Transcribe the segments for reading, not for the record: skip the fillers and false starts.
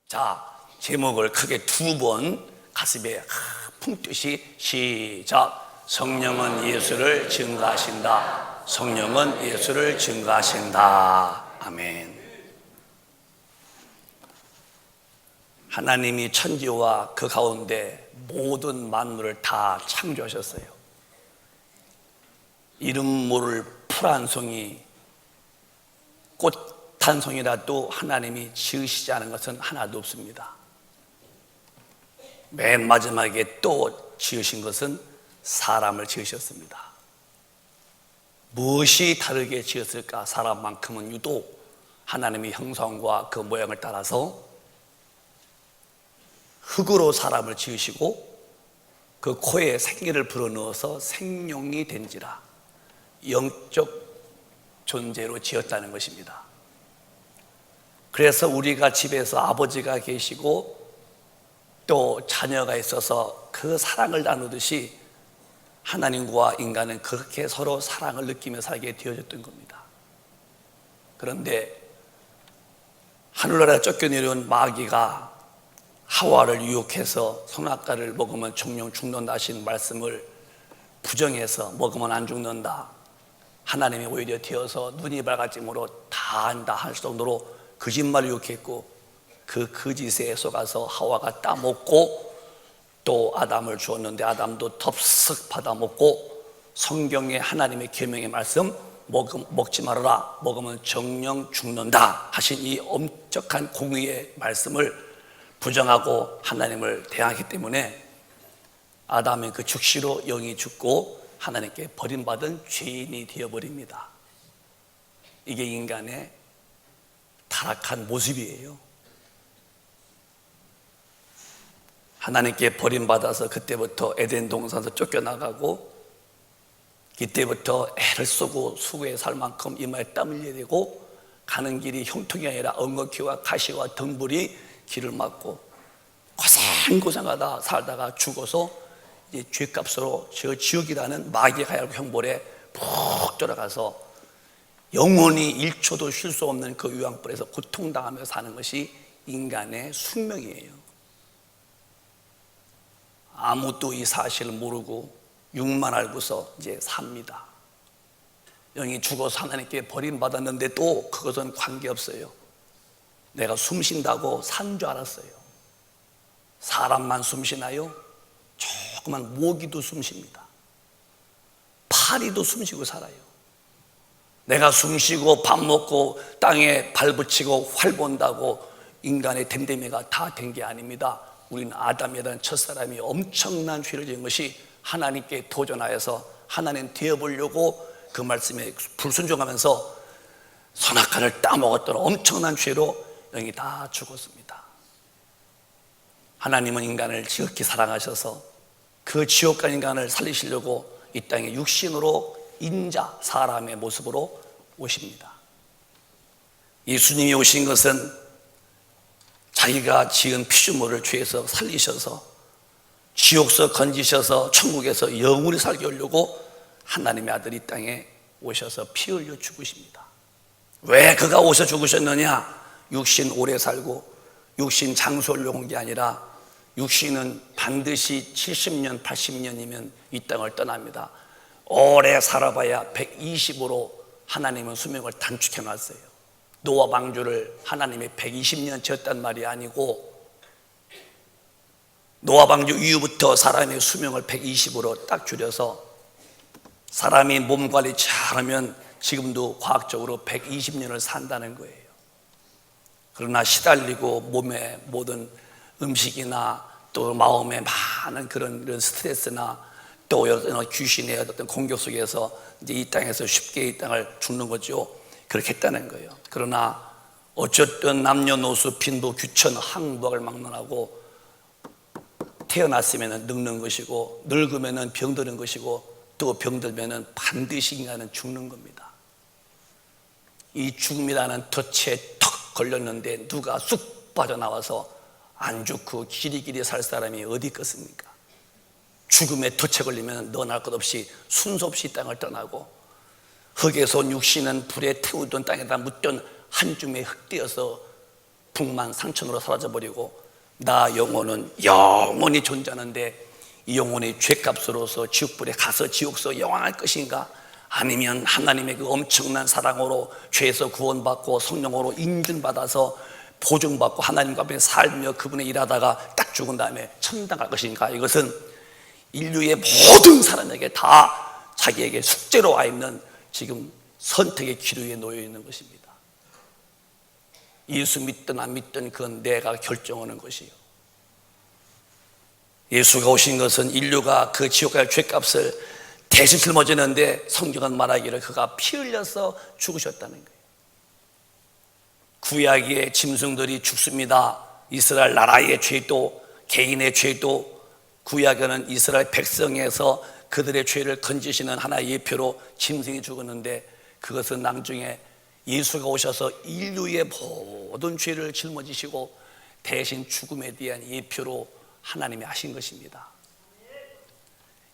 자, 제목을 크게 두 번 가슴에 품듯이 시작. 성령은 예수를 증거하신다. 성령은 예수를 증거하신다. 아멘. 하나님이 천지와 그 가운데 모든 만물을 다 창조하셨어요. 이름 모를 풀 한 송이, 꽃 한 송이라도 하나님이 지으시지 않은 것은 하나도 없습니다. 맨 마지막에 또 지으신 것은 사람을 지으셨습니다. 무엇이 다르게 지었을까? 사람만큼은 유독 하나님의 형상과 그 모양을 따라서 흙으로 사람을 지으시고 그 코에 생기를 불어넣어서 생명이 된지라 영적 존재로 지었다는 것입니다. 그래서 우리가 집에서 아버지가 계시고 또 자녀가 있어서 그 사랑을 나누듯이 하나님과 인간은 그렇게 서로 사랑을 느끼며 살게 되어졌던 겁니다. 그런데 하늘나라에 쫓겨내려온 마귀가 하와를 유혹해서 선악과를 먹으면 정령 죽는다 하신 말씀을 부정해서 먹으면 안 죽는다, 하나님이 오히려 되어서 눈이 밝아지 모로 다 안다 할 정도로 거짓말을 유혹했고, 그 거짓에 속아서 하와가 따먹고 또 아담을 주었는데 아담도 덥석 받아먹고, 성경에 하나님의 계명의 말씀 먹지 말아라, 먹으면 정령 죽는다 하신 이 엄격한 공의의 말씀을 부정하고 하나님을 대항했기 때문에 아담의 그 죽시로 영이 죽고 하나님께 버림받은 죄인이 되어버립니다. 이게 인간의 타락한 모습이에요. 하나님께 버림받아서 그때부터 에덴 동산에서 쫓겨나가고, 그때부터 애를 쓰고 수고에 살 만큼 이마에 땀 흘려야 되고, 가는 길이 형통이 아니라 엉겅퀴와 가시와 덩불이 길을 막고 고생고생하다 살다가 죽어서 이제 죄값으로 저 지옥이라는 마귀의 가열과 형벌에 푹 들어가서 영원히 1초도 쉴 수 없는 그 유황불에서 고통당하며 사는 것이 인간의 숙명이에요. 아무도 이 사실을 모르고 육만 알고서 이제 삽니다. 영이 죽어서 하나님께 버림받았는데 또 그것은 관계없어요. 내가 숨 쉰다고 산 줄 알았어요. 사람만 숨 쉬나요? 조그만 모기도 숨 쉽니다. 파리도 숨 쉬고 살아요. 내가 숨 쉬고 밥 먹고 땅에 발 붙이고 활 본다고 인간의 댐댐이가 다 된 게 아닙니다. 우리는 아담이라는 첫사람이 엄청난 죄를 지은 것이 하나님께 도전하여서 하나님 되어보려고 그 말씀에 불순종하면서 선악과를 따먹었던 엄청난 죄로 영이 다 죽었습니다. 하나님은 인간을 지극히 사랑하셔서 그 지옥 간 인간을 살리시려고 이 땅에 육신으로 인자, 사람의 모습으로 오십니다. 예수님이 오신 것은 자기가 지은 피조물을 죄에서 살리셔서 지옥에서 건지셔서 천국에서 영원히 살게 하려고 하나님의 아들이 이 땅에 오셔서 피 흘려 죽으십니다. 왜 그가 오셔 죽으셨느냐? 육신 오래 살고 육신 장수하려고 온 게 아니라 육신은 반드시 70년, 80년이면 이 땅을 떠납니다. 오래 살아봐야 120으로 하나님은 수명을 단축해 놨어요. 노아 방주를 하나님이 120년 지었단 말이 아니고, 노아 방주 이후부터 사람의 수명을 120으로 딱 줄여서 사람이 몸 관리 잘하면 지금도 과학적으로 120년을 산다는 거예요. 그러나 시달리고 몸에 모든 음식이나 또 마음에 많은 그런 스트레스나 또 여러 귀신의 어떤 공격 속에서 이제 이 땅에서 쉽게 이 땅을 죽는 거죠. 그렇게 했다는 거예요. 그러나 어쨌든 남녀노소 빈부 귀천 항복을 막론하고 태어났으면 늙는 것이고 늙으면 병드는 것이고 또 병들면 반드시 인간은 죽는 겁니다. 이 죽음이라는 덫에 턱 걸렸는데 누가 쑥 빠져나와서 안 죽고 길이길이 살 사람이 어디 있겠습니까? 죽음의 덫에 걸리면 너나 할 것 없이 순서 없이 땅을 떠나고, 흙에서 온 육신은 불에 태우던 땅에다 묻던 한 줌의 흙 되어서 북만 상천으로 사라져버리고 나 영혼은 영원히 존재하는데 이 영혼이 죄값으로서 지옥불에 가서 지옥서 영원할 것인가? 아니면 하나님의 그 엄청난 사랑으로 죄에서 구원받고 성령으로 인준받아서 보증받고 하나님과 앞에 살며 그분의 일하다가 딱 죽은 다음에 천당 갈 것인가? 이것은 인류의 모든 사람에게 다 자기에게 숙제로 와 있는 지금 선택의 기로에 놓여 있는 것입니다. 예수 믿든 안 믿든 그건 내가 결정하는 것이에요. 예수가 오신 것은 인류가 그 지옥갈 죄값을 대신 짊어지는데 성경은 말하기를 그가 피 흘려서 죽으셨다는 거예요. 구약의 짐승들이 죽습니다. 이스라엘 나라의 죄도 개인의 죄도 구약에는 이스라엘 백성에서 그들의 죄를 건지시는 하나의 예표로 짐승이 죽었는데 그것은 나중에 예수가 오셔서 인류의 모든 죄를 짊어지시고 대신 죽음에 대한 예표로 하나님이 하신 것입니다.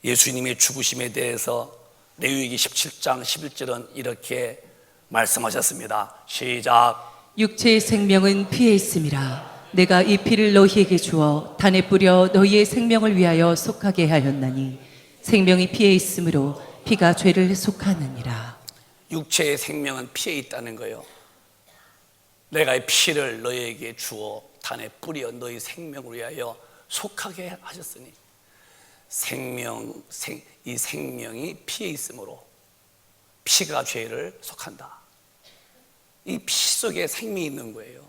예수님의 죽으심에 대해서 레위기 17장 11절은 이렇게 말씀하셨습니다. 시작. 육체의 생명은 피에 있음이라. 내가 이 피를 너희에게 주어 단에 뿌려 너희의 생명을 위하여 속하게 하였나니 생명이 피에 있으므로 피가 죄를 속하느니라. 육체의 생명은 피에 있다는 거예요. 내가 이 피를 너희에게 주어 단에 뿌려 너희 생명을 위하여 속하게 하셨으니 이 생명이 피에 있으므로 피가 죄를 속한다. 이 피 속에 생명이 있는 거예요.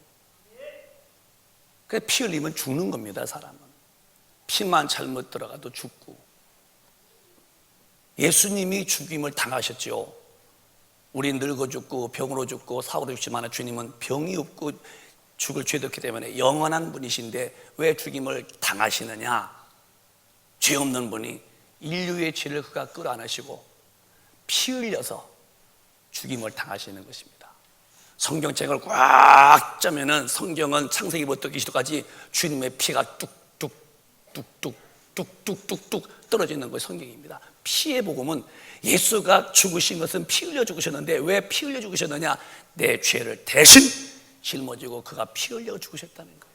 그래서 피 흘리면 죽는 겁니다. 사람은 피만 잘못 들어가도 죽고. 예수님이 죽임을 당하셨죠. 우리 늙어 죽고 병으로 죽고 사고로 죽지만 주님은 병이 없고 죽을 죄도 없기 때문에 영원한 분이신데 왜 죽임을 당하시느냐? 죄 없는 분이 인류의 죄를 그가 끌어안으시고 피 흘려서 죽임을 당하시는 것입니다. 성경책을 꽉 짜면은 성경은 창세기부터 계시록까지 주님의 피가 뚝뚝뚝뚝뚝뚝뚝 떨어지는 것이 성경입니다. 피의 복음은 예수가 죽으신 것은 피 흘려 죽으셨는데 왜 피 흘려 죽으셨느냐? 내 죄를 대신 짊어지고 그가 피 흘려 죽으셨다는 거예요.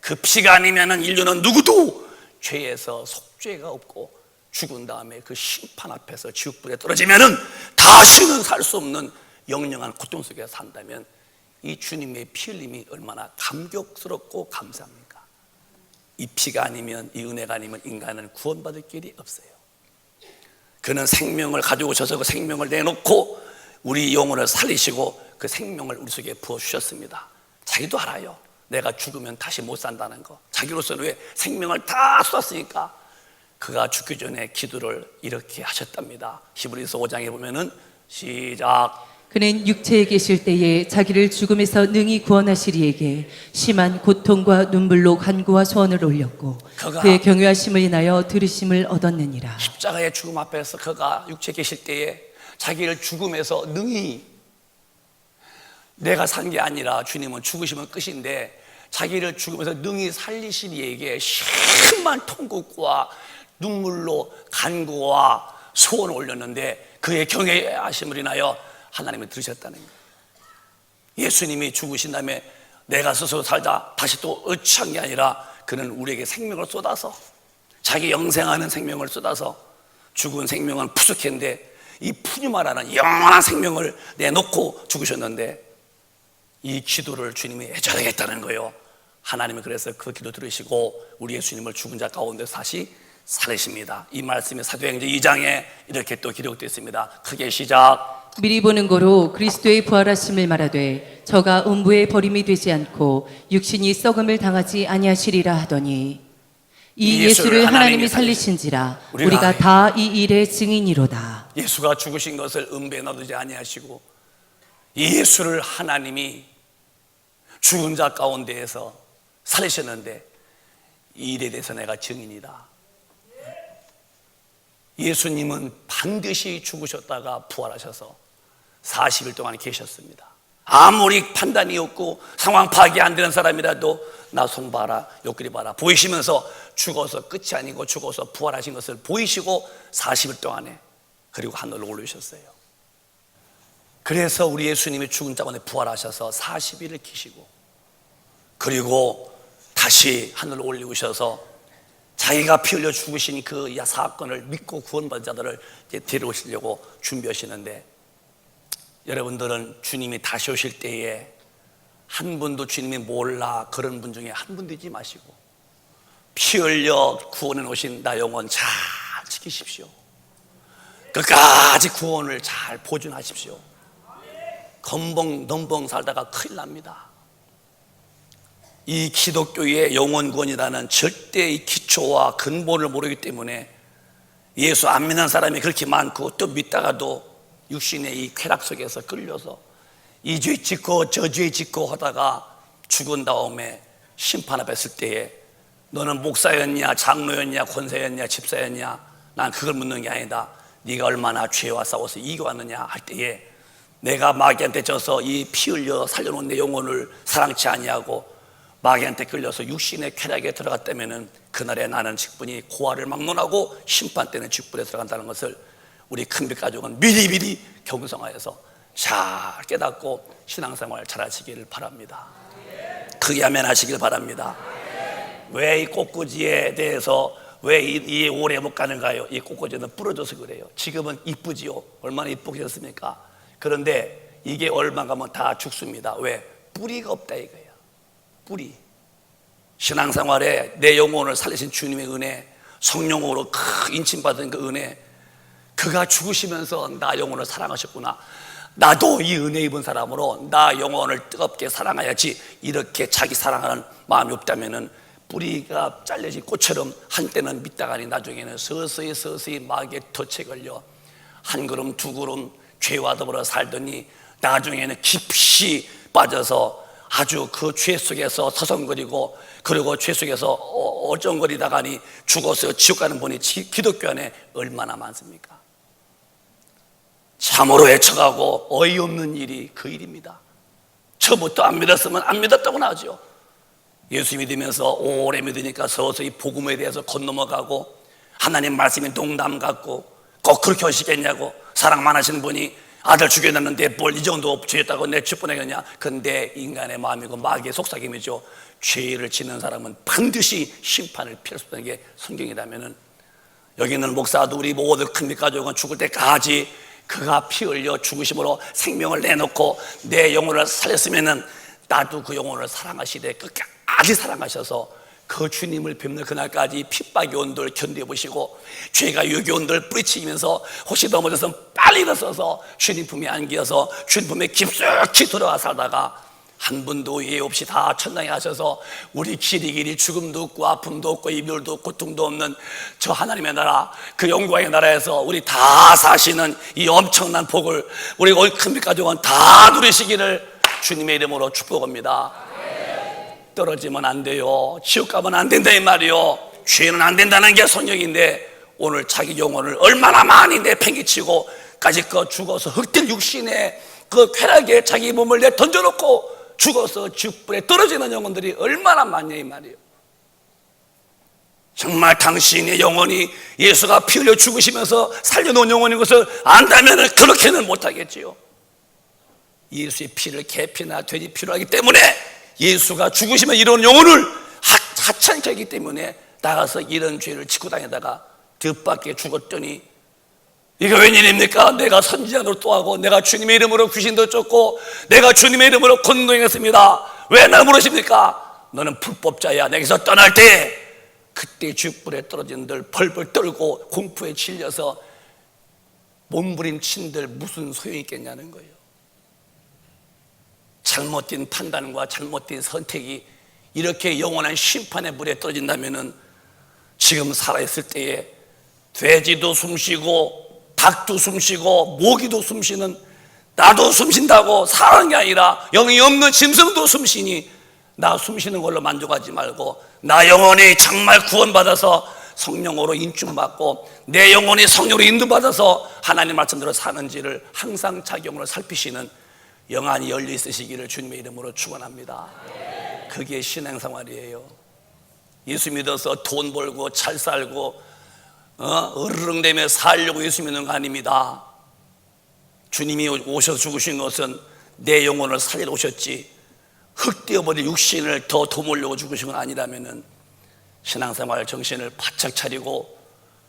그 피가 아니면은 인류는 누구도 죄에서 속죄가 없고 죽은 다음에 그 심판 앞에서 지옥불에 떨어지면은 다시는 살 수 없는 영영한 고통 속에 산다면 이 주님의 피 흘림이 얼마나 감격스럽고 감사합니까? 이 피가 아니면, 이 은혜가 아니면 인간은 구원받을 길이 없어요. 그는 생명을 가지고 오셔서 그 생명을 내놓고 우리 영혼을 살리시고 그 생명을 우리 속에 부어주셨습니다. 자기도 알아요. 내가 죽으면 다시 못 산다는 거. 자기로서는 왜 생명을 다 쏟았으니까 그가 죽기 전에 기도를 이렇게 하셨답니다. 히브리서 5장에 보면은 시작. 그는 육체에 계실 때에 자기를 죽음에서 능히 구원하시리에게 심한 고통과 눈물로 간구와 소원을 올렸고 그의 경외하심을 인하여 들으심을 얻었느니라. 십자가의 죽음 앞에서 그가 육체에 계실 때에 자기를 죽음에서 능히, 내가 산 게 아니라 주님은 죽으시면 끝인데 자기를 죽음에서 능히 살리시리에게 심한 통곡과 눈물로 간구와 소원을 올렸는데 그의 경외하심을 인하여 하나님을 들으셨다는 거예요. 예수님이 죽으신 다음에 내가 스스로 살다 다시 또 의치한 게 아니라 그는 우리에게 생명을 쏟아서 자기 영생하는 생명을 쏟아서 죽은 생명은 푸석했는데 이 푸니마라는 영원한 생명을 내놓고 죽으셨는데 이 기도를 주님이 해줘야겠다는 거예요. 하나님은 그래서 그 기도 들으시고 우리 예수님을 죽은 자 가운데서 다시 살리십니다. 이 말씀이 사도행전 2장에 이렇게 또 기록되어 있습니다. 크게 시작. 미리 보는 거로 그리스도의 부활하심을 말하되 저가 음부에 버림이 되지 않고 육신이 썩음을 당하지 아니하시리라 하더니 이 예수를 하나님이 살리신지라 우리가 다 이 일의 증인이로다. 예수가 죽으신 것을 음부에 놔두지 아니하시고 이 예수를 하나님이 죽은 자 가운데에서 살리셨는데 이 일에 대해서 내가 증인이다. 예수님은 반드시 죽으셨다가 부활하셔서 40일 동안 계셨습니다. 아무리 판단이 없고 상황 파악이 안 되는 사람이라도 나 손 봐라, 옆구리 봐라 보이시면서 죽어서 끝이 아니고 죽어서 부활하신 것을 보이시고 40일 동안에 그리고 하늘로 올리셨어요. 그래서 우리 예수님이 죽은 자 가운데 부활하셔서 40일을 계시고 그리고 다시 하늘로 올리우셔서 자기가 피 흘려 죽으신 그 사건을 믿고 구원받은 자들을 데려오시려고 준비하시는데, 여러분들은 주님이 다시 오실 때에 한 분도 주님이 몰라 그런 분 중에 한 분도 있지 마시고 피 흘려 구원해 오신 나 영혼 잘 지키십시오. 끝까지 구원을 잘 보존하십시오. 건벙 살다가 큰일 납니다. 이 기독교의 영혼 구원이라는 절대의 기초와 근본을 모르기 때문에 예수 안 믿는 사람이 그렇게 많고, 또 믿다가도 육신의 이 쾌락 속에서 끌려서 이 죄 짓고 저 죄 짓고 하다가 죽은 다음에 심판 앞에 설 때에 너는 목사였냐 장로였냐 권사였냐 집사였냐, 난 그걸 묻는 게 아니다. 네가 얼마나 죄와 싸워서 이겨왔느냐 할 때에 내가 마귀한테 져서 이 피 흘려 살려놓은 내 영혼을 사랑치 아니하고 마귀한테 끌려서 육신의 쾌락에 들어갔다면은 그날에 나는 직분이 고아를 막론하고 심판 때는 직분에 들어간다는 것을 우리 큰빛 가족은 미리미리 경성하여서 잘 깨닫고 신앙생활 잘하시기를 바랍니다. 크게 아멘 하시길 바랍니다. 왜 이 꽃꽂이에 대해서 왜 이 오래 못 가는가요? 이 꽃꽂이는 부러져서 그래요. 지금은 이쁘지요. 얼마나 이쁘게 졌습니까? 그런데 이게 얼마 가면 다 죽습니다. 왜? 뿌리가 없다 이거예요. 뿌리. 신앙생활에 내 영혼을 살리신 주님의 은혜, 성령으로 인침받은 그 은혜, 그가 죽으시면서 나 영혼을 사랑하셨구나, 나도 이 은혜 입은 사람으로 나 영혼을 뜨겁게 사랑해야지, 이렇게 자기 사랑하는 마음이 없다면은 뿌리가 잘려진 꽃처럼 한때는 믿다가니 나중에는 서서히 마귀의 덫에 걸려 한 걸음 두 걸음 죄와 더불어 살더니 나중에는 깊이 빠져서 아주 그 죄 속에서 서성거리고, 그리고 죄 속에서 어정거리다가니 죽어서 지옥 가는 분이 기독교 안에 얼마나 많습니까? 참으로 애처가고 어이없는 일이 그 일입니다. 처음부터 안 믿었으면 안 믿었다고 나오죠. 예수 믿으면서 오래 믿으니까 서서히 복음에 대해서 건너가고, 하나님 말씀이 농담 같고 꼭 그렇게 하시겠냐고, 사랑만 하시는 분이 아들 죽여놨는데 뭘 이 정도 죄였다고 내 축복하겠냐. 근데 인간의 마음이고 마귀의 속삭임이죠. 죄를 짓는 사람은 반드시 심판을 피할 수 있다는 게 성경이라면은, 여기 있는 목사도 우리 모든 큰빛 가족은 죽을 때까지 그가 피 흘려 죽으심으로 생명을 내놓고 내 영혼을 살렸으면은 나도 그 영혼을 사랑하시되 끝까지 사랑하셔서 그 주님을 뵙는 그날까지 핍박이 온들 견뎌보시고 죄가 유혹이 온들 뿌리치면서 혹시 넘어져서 빨리 일어서서 주님 품에 안겨서 주님 품에 깊숙이 들어와 살다가 한 분도 예외 없이 다 천당에 가셔서 우리 길이 죽음도 없고 아픔도 없고 이별도 없고 고통도 없는 저 하나님의 나라, 그 영광의 나라에서 우리 다 사시는 이 엄청난 복을 우리 큰빛 가족은 다 누리시기를 주님의 이름으로 축복합니다. 떨어지면 안 돼요. 지옥 가면 안 된다 이 말이요. 죄는 안 된다는 게 성경인데, 오늘 자기 영혼을 얼마나 많이 내팽개치고 까짓것 죽어서 흙들 육신에 그 쾌락에 자기 몸을 내 던져놓고 죽어서 지옥불에 떨어지는 영혼들이 얼마나 많냐 이 말이에요. 정말 당신의 영혼이 예수가 피 흘려 죽으시면서 살려놓은 영혼인 것을 안다면 그렇게는 못하겠지요. 예수의 피를 개피나 돼지 피로 하기 때문에, 예수가 죽으시면 이런 영혼을 하찮게 하기 때문에 나가서 이런 죄를 짓고 다니다가 뜻밖의 죽었더니 이거 웬일입니까? 내가 선지자로 또 하고 내가 주님의 이름으로 귀신도 쫓고 내가 주님의 이름으로 권능했습니다. 왜 날 물으십니까? 너는 불법자야. 내게서 떠날 때 그때 지옥불에 떨어진들 벌벌 떨고 공포에 질려서 몸부림친들 무슨 소용이 있겠냐는 거예요. 잘못된 판단과 잘못된 선택이 이렇게 영원한 심판의 물에 떨어진다면은 지금 살아있을 때에 돼지도 숨쉬고 닭도 숨쉬고 모기도 숨쉬는, 나도 숨쉰다고 사는 게 아니라 영이 없는 짐승도 숨쉬니 나 숨쉬는 걸로 만족하지 말고 나 영혼이 정말 구원받아서 성령으로 인춤받고 내 영혼이 성령으로 인도받아서 하나님 말씀대로 사는지를 항상 자기 영혼을 살피시는 영안이 열려 있으시기를 주님의 이름으로 축원합니다. 그게 신앙생활이에요. 예수 믿어서 돈 벌고 잘 살고 으르렁대며 살려고 예수 믿는 거 아닙니다. 주님이 오셔서 죽으신 것은 내 영혼을 살리러 오셨지, 흙되어버린 육신을 더 도모려고 죽으신 건 아니라면은 신앙생활 정신을 바짝 차리고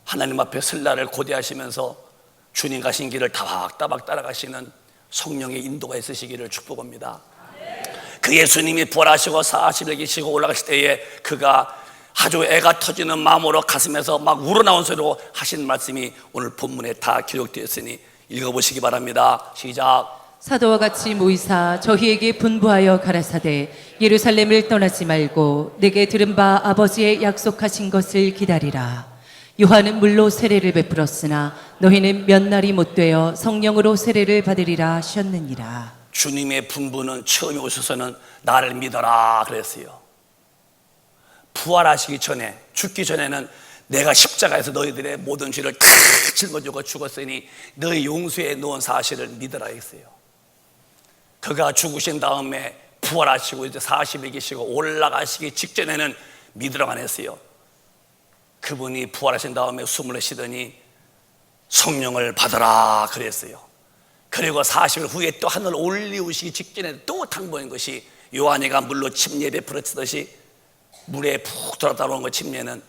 하나님 앞에 설 날을 고대하시면서 주님 가신 길을 따박따박 따라가시는 성령의 인도가 있으시기를 축복합니다. 그 예수님이 부활하시고 40일 계시고 올라가실 때에 그가 아주 애가 터지는 마음으로 가슴에서 막 우러나온 소리로 하신 말씀이 오늘 본문에 다 기록되었으니 읽어보시기 바랍니다. 시작. 사도와 같이 모이사 저희에게 분부하여 가라사대 예루살렘을 떠나지 말고 내게 들은 바 아버지의 약속하신 것을 기다리라. 요한은 물로 세례를 베풀었으나 너희는 몇 날이 못 되어 성령으로 세례를 받으리라 하셨느니라. 주님의 분부는 처음에 오셔서는 나를 믿어라 그랬어요. 부활하시기 전에, 죽기 전에는 내가 십자가에서 너희들의 모든 죄를 다 짊어지고 죽었으니 너희 용서에 놓은 사실을 믿어라 했어요. 그가 죽으신 다음에 부활하시고 이제 40일 계시고 올라가시기 직전에는 믿으라고 안 했어요. 그분이 부활하신 다음에 숨을 쉬더니 성령을 받아라 그랬어요. 그리고 40일 후에 또 하늘 올리우시기 직전에 또 당부한 것이 요한이가 물로 침례 베풀었듯이 물에 푹 돌아다니는 그 침례는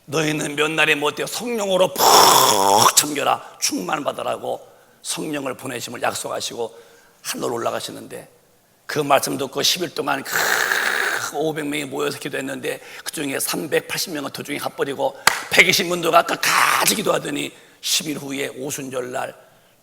너희는 몇 날이 못되어 성령으로 푹 잠겨라 충만받으라고 성령을 보내심을 약속하시고 하늘 올라가시는데 그 말씀 듣고 10일 동안 500명이 모여서 기도했는데 그 중에 380명은 도중에 가버리고 120문도가 끝까지 기도하더니 10일 후에 오순절날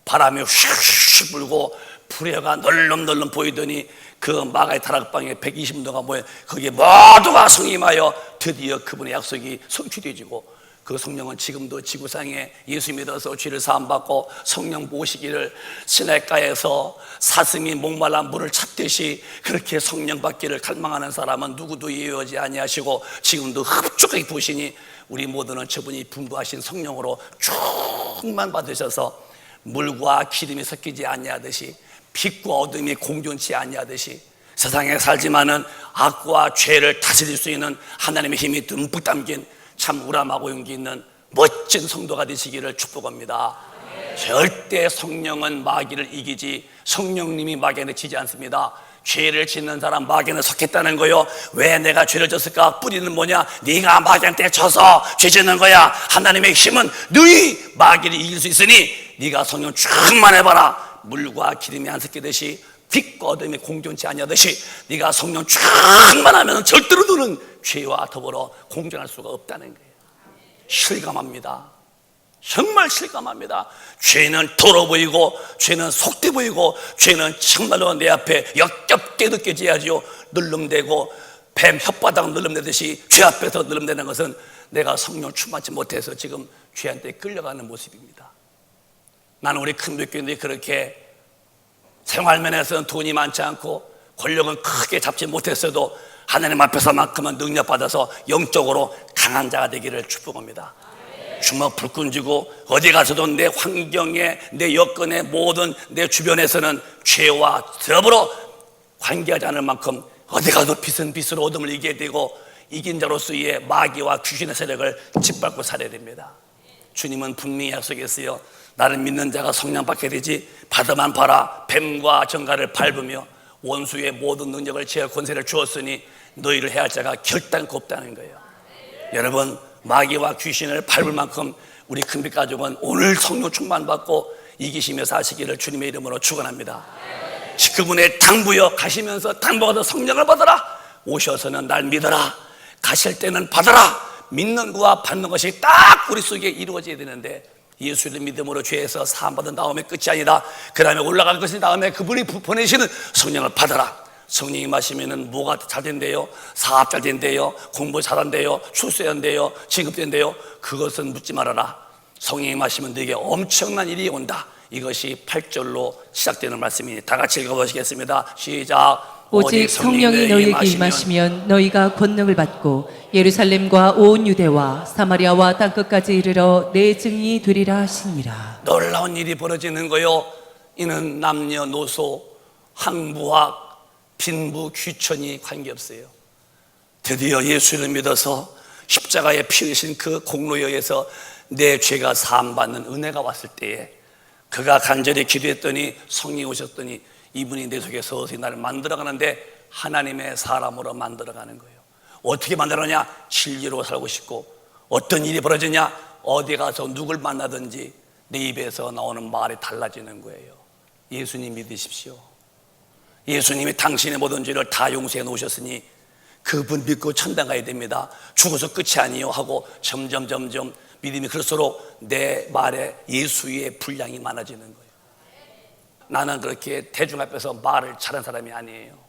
바람이 휙휙 불고 불에가 널름널름 보이더니 그 마가의 다락방에 120문도가 모여 거기에 모두가 성임하여 드디어 그분의 약속이 성취되어지고 그 성령은 지금도 지구상에 예수 믿어서 죄를 사함받고 성령 모시기를 시냇가에서 사슴이 목말라 물을 찾듯이 그렇게 성령 받기를 갈망하는 사람은 누구도 예외하지 아니하시고 지금도 흡족하게 부으시니 우리 모두는 저분이 분부하신 성령으로 충만 받으셔서 물과 기름이 섞이지 아니하듯이 빛과 어둠이 공존치 아니하듯이 세상에 살지만은 악과 죄를 다스릴 수 있는 하나님의 힘이 듬뿍 담긴 참 우람하고 용기 있는 멋진 성도가 되시기를 축복합니다. 절대 성령은 마귀를 이기지 성령님이 마귀를 지지 않습니다. 죄를 짓는 사람 마귀는 속했다는 거요. 왜 내가 죄를 졌을까? 뿌리는 뭐냐? 네가 마귀한테 져서 죄 짓는 거야. 하나님의 힘은 너희 마귀를 이길 수 있으니 네가 성령 충만해봐라. 물과 기름이 안 섞이듯이 빛과 어둠이 공존치 아니하듯이 네가 성령 충만하면 절대로 너는 죄와 더불어 공존할 수가 없다는 거예요. 실감합니다. 정말 실감합니다. 죄는 더러 보이고 죄는 속돼 보이고 죄는 정말로 내 앞에 역겹게 느껴져야지요. 늘름대고 뱀 혓바닥 늘름대듯이 죄 앞에서 늘름대는 것은 내가 성령 충만치 못해서 지금 죄한테 끌려가는 모습입니다. 나는 우리 큰교회인들이 그렇게 생활면에서는 돈이 많지 않고 권력은 크게 잡지 못했어도 하나님 앞에서만큼은 능력받아서 영적으로 강한 자가 되기를 축복합니다. 주먹 불끈 쥐고 어디 가서도 내 환경에 내 여건에 모든 내 주변에서는 죄와 더불어 관계하지 않을 만큼 어디 가도 빛은 빛으로 어둠을 이기게 되고 이긴 자로서의 마귀와 귀신의 세력을 짓밟고 살아야 됩니다. 주님은 분명히 약속했어요. 나를 믿는 자가 성령 받게 되지 받아만 봐라. 뱀과 정갈을 밟으며 원수의 모든 능력을 제어 권세를 주었으니 너희를 해할 자가 결단코 없다는 거예요. 여러분 마귀와 귀신을 밟을 만큼 우리 큰빛 가족은 오늘 성령 충만 받고 이기시며 사시기를 주님의 이름으로 축원합니다. 그분의 당부여 가시면서 당부하다 성령을 받아라. 오셔서는 날 믿어라. 가실 때는 받아라. 믿는 것과 받는 것이 딱 우리 속에 이루어져야 되는데 예수를 믿음으로 죄에서 사함받은 다음에 끝이 아니다. 그 다음에 올라갈 것이 다음에 그분이 보내시는 성령을 받아라. 성령이 마시면은 뭐가 잘 된대요? 사업 잘 된대요? 공부 잘한대요? 출세한대요? 진급된대요? 그것은 묻지 말아라. 성령이 마시면 너에게 엄청난 일이 온다. 이것이 8절로 시작되는 말씀이니 다 같이 읽어보시겠습니다. 시작. 오직 성령이 너희에게 임하시면 너희가 권능을 받고 예루살렘과 온 유대와 사마리아와 땅끝까지 이르러 내 증인이 되리라 하시니라. 놀라운 일이 벌어지는 거요. 이는 남녀노소 항부학 빈부 귀천이 관계없어요. 드디어 예수를 믿어서 십자가에 피 흘리신 그 공로에 의해서 내 죄가 사함받는 은혜가 왔을 때에 그가 간절히 기도했더니 성령이 오셨더니 이분이 내 속에 서서히 나를 만들어가는데 하나님의 사람으로 만들어가는 거예요. 어떻게 만들었냐? 진리로 살고 싶고, 어떤 일이 벌어지냐? 어디 가서 누굴 만나든지 내 입에서 나오는 말이 달라지는 거예요. 예수님 믿으십시오. 예수님이 당신의 모든 죄를 다 용서해 놓으셨으니 그분 믿고 천당 가야 됩니다. 죽어서 끝이 아니요 하고 점점 믿음이 클수록 내 말에 예수의 분량이 많아지는 거예요. 나는 그렇게 대중 앞에서 말을 잘하는 사람이 아니에요.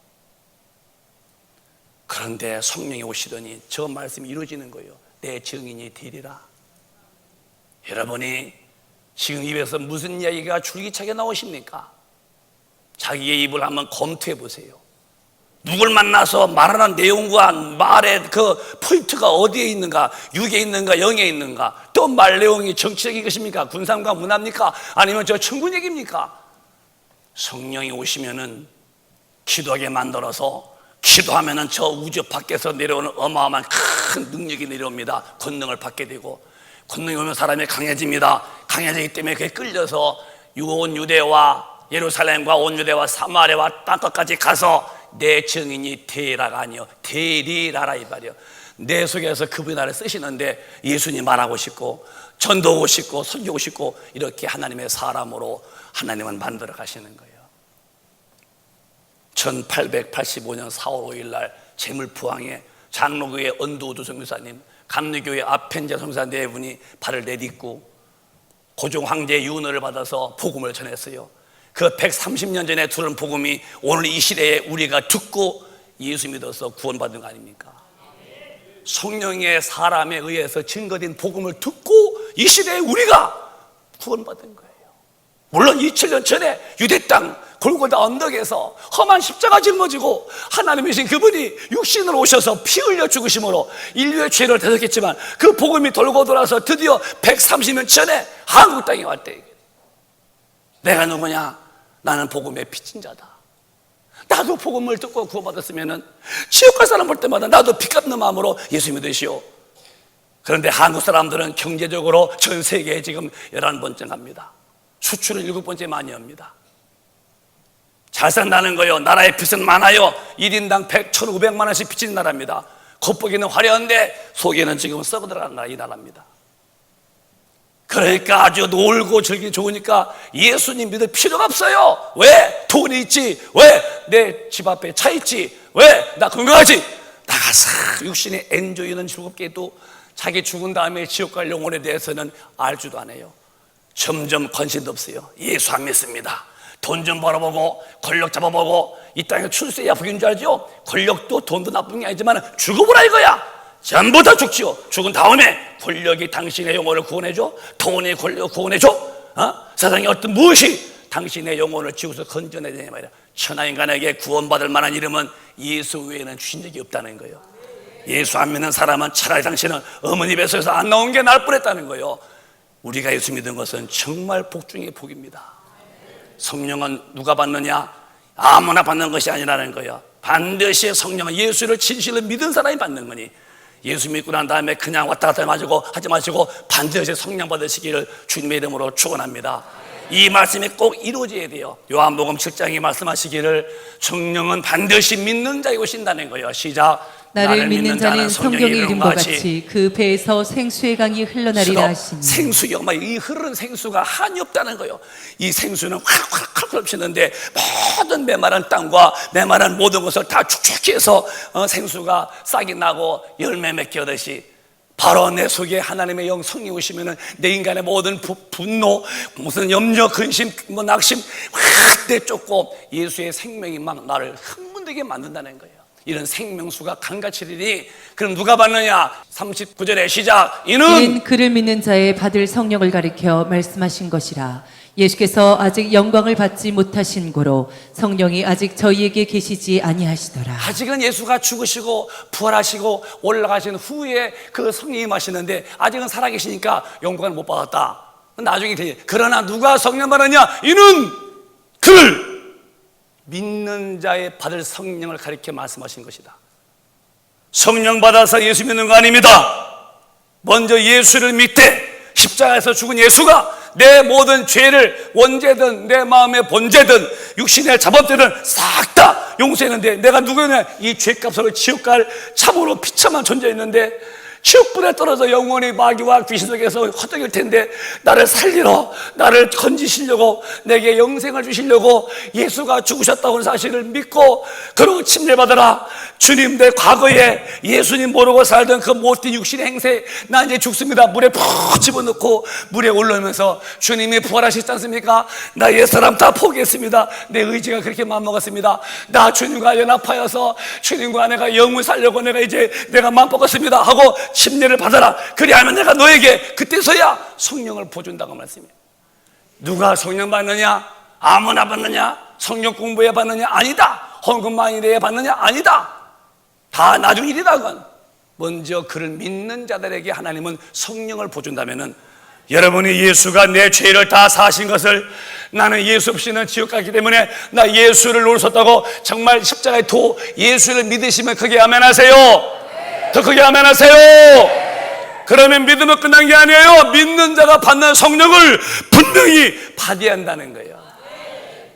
그런데 성령이 오시더니 저 말씀이 이루어지는 거예요. 내 증인이 되리라. 여러분이 지금 입에서 무슨 이야기가 줄기차게 나오십니까? 자기의 입을 한번 검토해 보세요. 누굴 만나서 말하는 내용과 말의 그 포인트가 어디에 있는가? 6에 있는가? 0에 있는가? 또 말 내용이 정치적인 것입니까? 군상과 문화입니까? 아니면 저 천군 얘기입니까? 성령이 오시면은 기도하게 만들어서 기도하면은 저 우주 밖에서 내려오는 어마어마한 큰 능력이 내려옵니다. 권능을 받게 되고, 권능이 오면 사람이 강해집니다. 강해지기 때문에 그게 끌려서 온 유대와 예루살렘과 온 유대와 사마리아와 땅끝까지 가서 내 증인이 되라가 아니요 되리라라 이 말이요. 내 속에서 그분이 나를 쓰시는데 예수님 말하고 싶고 전도하고 싶고 설교하고 싶고 이렇게 하나님의 사람으로 하나님은 만들어 가시는 거예요. 1885년 4월 5일 날 재물포항에 장로교회 언두우두 선교사님, 감리교회 아펜자 선교사 네 분이 발을 내딛고 고종 황제의 유언을 받아서 복음을 전했어요. 그 130년 전에 들은 복음이 오늘 이 시대에 우리가 듣고 예수 믿어서 구원받은 거 아닙니까? 성령의 사람에 의해서 증거된 복음을 듣고 이 시대에 우리가 구원받은 거예요. 물론 2000년 전에 유대 땅 골고다 언덕에서 험한 십자가 짊어지고 하나님이신 그분이 육신으로 오셔서 피 흘려 죽으심으로 인류의 죄를 대속했지만 그 복음이 돌고 돌아서 드디어 130년 전에 한국 땅에 왔대. 내가 누구냐? 나는 복음의 빚진 자다. 나도 복음을 듣고 구원받았으면 지옥 갈 사람 볼 때마다 나도 빚 갚는 마음으로 예수 믿으시오. 그런데 한국 사람들은 경제적으로 전 세계에 지금 11번째 갑니다. 수출은 7번째 많이 합니다. 잘 산다는 거요. 나라의 빚은 많아요. 1인당 100, 1,500만 원씩 빚진 나라입니다. 겉보기는 화려한데 속에는 지금 썩어 들어가는 나라 이 나라입니다. 그러니까 아주 놀고 즐기기 좋으니까 예수님 믿을 필요가 없어요. 왜? 돈이 있지. 왜? 내 집 앞에 차 있지. 왜? 나 건강하지. 나가서 육신의 엔조이는 즐겁게 해도 자기 죽은 다음에 지옥 갈 영혼에 대해서는 알지도 않아요. 점점 관심도 없어요. 예수 안 믿습니다. 돈 좀 벌어보고 권력 잡아보고 이 땅에 출세야 복인 줄 알죠? 권력도 돈도 나쁜 게 아니지만 죽어보라 이거야. 전부 다 죽지요. 죽은 다음에 권력이 당신의 영혼을 구원해줘? 돈이 권력을 구원해줘? 세상에 어떤 무엇이 당신의 영혼을 지구에서 건져내야 되냐 말이야. 천하인간에게 구원받을 만한 이름은 예수 외에는 주신 적이 없다는 거예요. 예수 안 믿는 사람은 차라리 당신은 어머니 뱃속에서 안 나온 게 나을 뻔했다는 거예요. 우리가 예수 믿은 것은 정말 복 중의 복입니다. 성령은 누가 받느냐? 아무나 받는 것이 아니라는 거예요. 반드시 성령은 예수를 진실로 믿은 사람이 받는 거니, 예수 믿고 난 다음에 그냥 왔다 갔다 하지 마시고 반드시 성령 받으시기를 주님의 이름으로 축원합니다. 이 말씀이 꼭 이루어져야 돼요. 요한복음 7장에 말씀하시기를 성령은 반드시 믿는 자에게 오신다는 거예요. 시작. 나를 믿는 자는 성경의 이름과 같이 그 배에서 생수의 강이 흘러나리라 하시니. 생수요, 이 흐르는 생수가 한이 없다는 거예요. 이 생수는 확 넘치는데 모든 메마른 땅과 메마른 모든 것을 다 축축히 해서 생수가 싹이 나고 열매 맺게 하듯이 바로 내 속에 하나님의 영 성령이 오시면은 내 인간의 모든 분노, 무슨 염려, 근심, 낙심 확 내쫓고 예수의 생명이 막 나를 흥분되게 만든다는 거예요. 이런 생명수가 강같이 흐르니 그럼 누가 받느냐? 39절의 시작. 이는 그를 믿는 자의 받을 성령을 가리켜 말씀하신 것이라. 예수께서 아직 영광을 받지 못하신 고로 성령이 아직 저희에게 계시지 아니하시더라. 아직은 예수가 죽으시고 부활하시고 올라가신 후에 그 성령이 임하시는데 아직은 살아계시니까 영광을 못 받았다. 나중에 되지. 그러나 누가 성령 받느냐? 이는 그를 믿는 자의 받을 성령을 가리켜 말씀하신 것이다. 성령 받아서 예수 믿는 거 아닙니다. 먼저 예수를 믿되 십자가에서 죽은 예수가 내 모든 죄를 원죄든 내 마음의 본죄든 육신의 자법들은 싹 다 용서했는데 내가 누구냐? 이 죄값으로 지옥 갈 참으로 비참한 존재였는데 지옥불에 떨어져 영원히 마귀와 귀신 속에서 헛되길 텐데 나를 살리러, 나를 건지시려고, 내게 영생을 주시려고 예수가 죽으셨다고 하는 사실을 믿고 그러고 침례받으라. 주님, 내 과거에 예수님 모르고 살던 그 못된 육신의 행세 나 이제 죽습니다. 물에 푹 집어넣고 물에 올라오면서 주님이 부활하셨지 않습니까? 나 옛사람 다 포기했습니다. 내 의지가 그렇게 마음먹었습니다. 나 주님과 연합하여서 주님과 내가 영을 살려고 내가 이제 내가 마음먹었습니다 하고 침례를 받아라. 그리하면 내가 너에게 그때서야 성령을 부어준다고 말씀이에요. 누가 성령 받느냐? 아무나 받느냐? 성령 공부해 받느냐? 아니다. 헌금만 이래야 받느냐? 아니다. 다 나중 일이다. 그건 먼저 그를 믿는 자들에게 하나님은 성령을 부어준다면은, 여러분이 예수가 내 죄를 다 사신 것을, 나는 예수 없이는 지옥 가기 때문에 나 예수를 놓으셨다고 정말 십자가에 도 예수를 믿으시면 크게 아멘하세요. 더 크게 아멘하세요. 그러면 믿으면 끝난 게 아니에요. 믿는 자가 받는 성령을 분명히 받아야 한다는 거예요.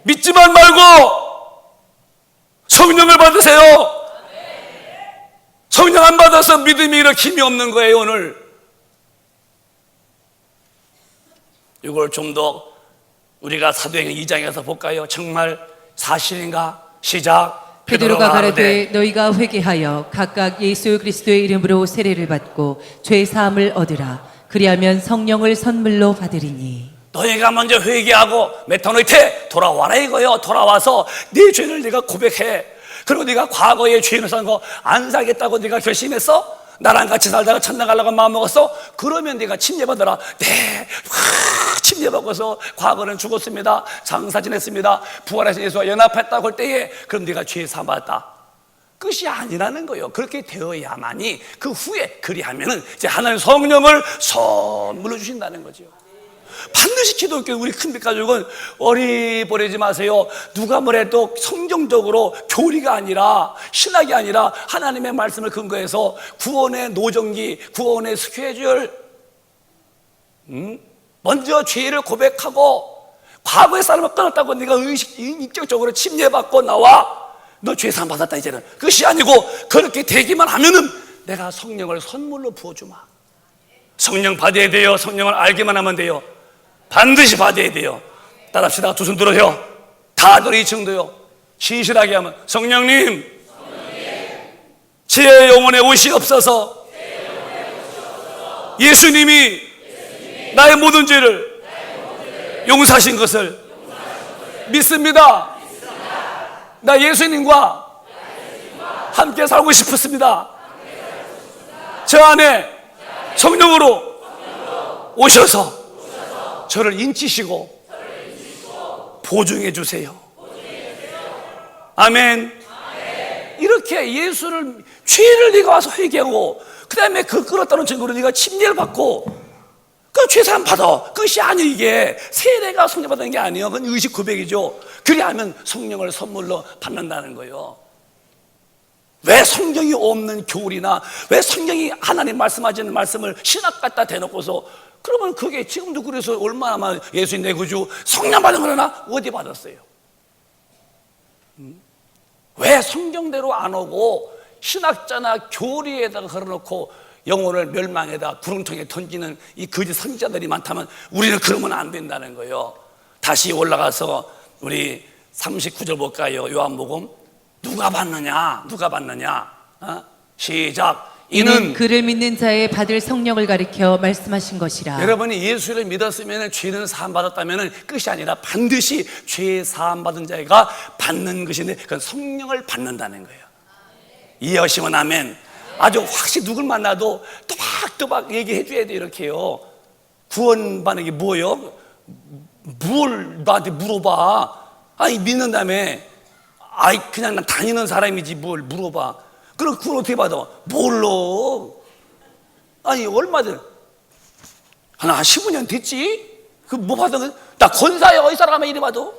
믿지만 말고 성령을 받으세요. 성령 안 받아서 믿음이 이렇게 힘이 없는 거예요. 오늘 이걸 좀 더 우리가 사도행전 2장에서 볼까요? 정말 사실인가? 시작. 베드로가 가라되 너희가 회개하여 각각 예수 그리스도의 이름으로 세례를 받고 죄 사함을 얻으라. 그리하면 성령을 선물로 받으리니. 너희가 먼저 회개하고 메타노이테 돌아와라 이거요. 돌아와서 네 죄를 네가 고백해. 그리고 네가 과거에 죄를 산 거 안 살겠다고 네가 결심했어? 나랑 같이 살다가 천당 가려고 마음먹었어? 그러면 네가 침례받아라. 네, 침례받아서 과거는 죽었습니다. 장사 지냈습니다. 부활하신 예수와 연합했다고 할 때에 그럼 네가 죄 사받았다. 끝이 아니라는 거예요. 그렇게 되어야만이 그 후에 그리하면은 이제 하나님 성령을 선물로 주신다는 거죠. 반드시 기독교 우리 큰빛 가족은 어리버리지 마세요. 누가 뭐래도 성경적으로 교리가 아니라 신학이 아니라 하나님의 말씀을 근거해서 구원의 노정기, 구원의 스케줄, 먼저 죄를 고백하고 과거의 삶을 끊었다고 네가 인격적으로 침례받고 나와 너 죄사함 받았다 이제는 그것이 아니고 그렇게 되기만 하면은 내가 성령을 선물로 부어주마. 성령 받아야 돼요. 성령을 알기만 하면 돼요. 반드시 받아야 돼요. 따라합시다. 두 손 들어요. 다들 이 정도요. 진실하게 하면 성령님, 제 영혼에 오시옵소서. 예수님이 나의 모든 죄를 용서하신 것을 믿습니다. 나 예수님과 함께 살고 싶습니다. 저 안에 성령으로 오셔서 저를 인치시고 보증해 주세요. 아멘. 이렇게 예수를, 죄를 네가 와서 회개하고 그 다음에 그 끌었다는 증거로 네가 침례를 받고 그 죄사함 받아. 그것이 아니에요. 이게 세례가 성령 받는 게 아니에요. 그건 의식 고백이죠. 그리하면 성령을 선물로 받는다는 거예요. 왜 성경이 없는 교리나 왜 성경이 하나님 말씀하지 않는 말씀을 신학 갖다 대놓고서, 그러면 그게 지금도 그래서 얼마나 예수님 내 구주 성령 받은 거나 어디 받았어요? 왜 성경대로 안 오고 신학자나 교리에다가 걸어놓고 영혼을 멸망에다 구렁텅이에 던지는 이 거짓 선지자들이 많다면 우리는 그러면 안 된다는 거예요. 다시 올라가서 우리 39절 볼까요? 요한복음. 누가 받느냐? 누가 받느냐? 시작. 이는 그를 믿는 자의 받을 성령을 가리켜 말씀하신 것이라. 여러분이 예수를 믿었으면 죄는 사함 받았다면 끝이 아니라 반드시 죄 사함 받은 자가 받는 것인데 그건 성령을 받는다는 거예요. 이해하시면 아멘. 아주 확실히 누굴 만나도 또박또박 얘기해 줘야 돼. 이렇게요. 구원받는 게 뭐예요? 뭘 나한테 물어봐. 아니 믿는다며. 아이 그냥 난 다니는 사람이지 뭘 물어봐. 그럼 구원 어떻게 받아? 몰라. 아니 얼마든 한 15년 됐지? 그 뭐 받은 거? 나 권사요. 이 사람이 이래 봐도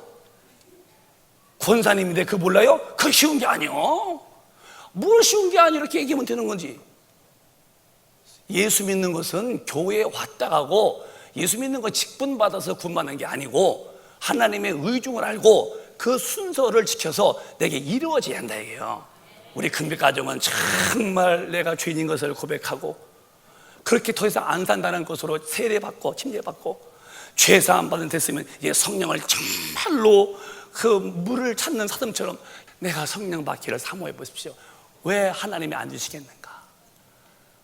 권사님인데 그거 몰라요? 그거 쉬운 게 아니요. 뭘 쉬운 게 아니 이렇게 얘기하면 되는 건지. 예수 믿는 것은 교회에 왔다 가고 예수 믿는 거 직분 받아서 구원받는 게 아니고 하나님의 의중을 알고 그 순서를 지켜서 내게 이루어져야 한다 이게요. 우리 금빛 가정은 정말 내가 죄인인 것을 고백하고 그렇게 더 이상 안 산다는 것으로 세례받고 침례받고 죄사함 받은 됐으면 이제 성령을 정말로 그 물을 찾는 사슴처럼 내가 성령 받기를 사모해 보십시오. 왜 하나님이 안 주시겠는가?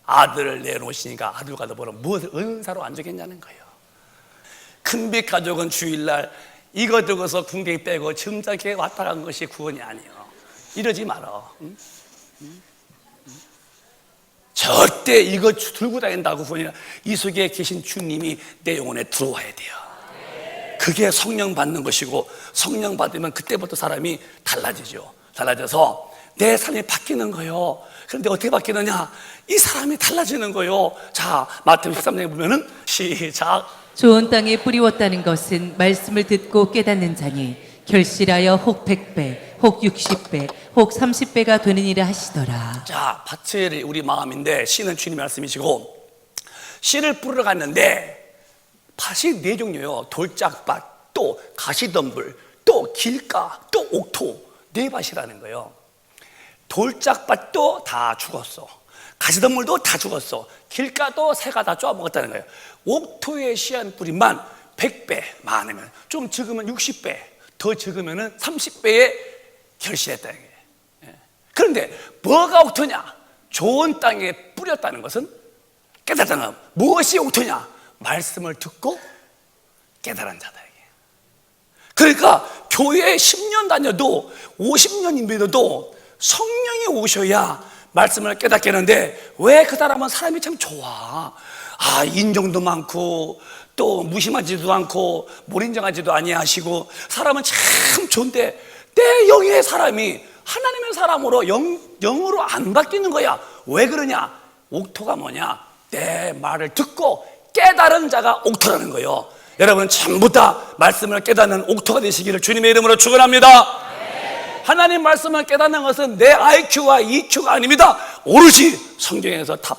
아들을 내놓으시니까 아들과 더불어 무엇을 은사로 안 주겠냐는 거예요. 큰빛 가족은 주일날 이거 들고서 궁뎅이 빼고 점잖게 왔다 간 것이 구원이 아니에요. 이러지 말어. 절대 이거 들고 다닌다고 구원이라. 이 속에 계신 주님이 내 영혼에 들어와야 돼요. 그게 성령 받는 것이고, 성령 받으면 그때부터 사람이 달라지죠. 달라져서 내 삶이 바뀌는 거예요. 그런데 어떻게 바뀌느냐? 이 사람이 달라지는 거예요. 자, 마태복음 13장에 보면은 시작. 좋은 땅에 뿌리웠다는 것은 말씀을 듣고 깨닫는 자니 결실하여 혹 100배, 혹 60배, 혹 30배가 되느니라 하시더라. 자, 밭이 우리 마음인데 씨는 주님 말씀이시고, 씨를 뿌리러 갔는데 밭이 네 종류예요. 돌짝밭, 또 가시덤불, 또 길가, 또 옥토. 네 밭이라는 거예요. 돌짝밭도 다 죽었어. 가시덤불도 다 죽었어. 길가도 새가 다 쪼아먹었다는 거예요. 옥토에 씨한 뿌리만 100배 많으면, 좀 적으면 60배, 더 적으면 30배에 결실했다는 거예요. 그런데 뭐가 옥토냐? 좋은 땅에 뿌렸다는 것은, 깨달았다는 건 무엇이 옥토냐? 말씀을 듣고 깨달은 자다. 그러니까 교회에 10년 다녀도 50년이 믿어도 성령이 오셔야 말씀을 깨닫게 하는데, 왜 그 사람은 사람이 참 좋아. 아, 인정도 많고 또 무심하지도 않고 몰인정하지도 아니하시고 사람은 참 좋은데 내 영의 사람이 하나님의 사람으로 영으로 안 바뀌는 거야. 왜 그러냐? 옥토가 뭐냐? 내 말을 듣고 깨달은 자가 옥토라는 거예요. 여러분 전부 다 말씀을 깨닫는 옥토가 되시기를 주님의 이름으로 축원합니다. 하나님 말씀을 깨닫는 것은 내 IQ와 EQ가 아닙니다. 오롯이 성경에서 답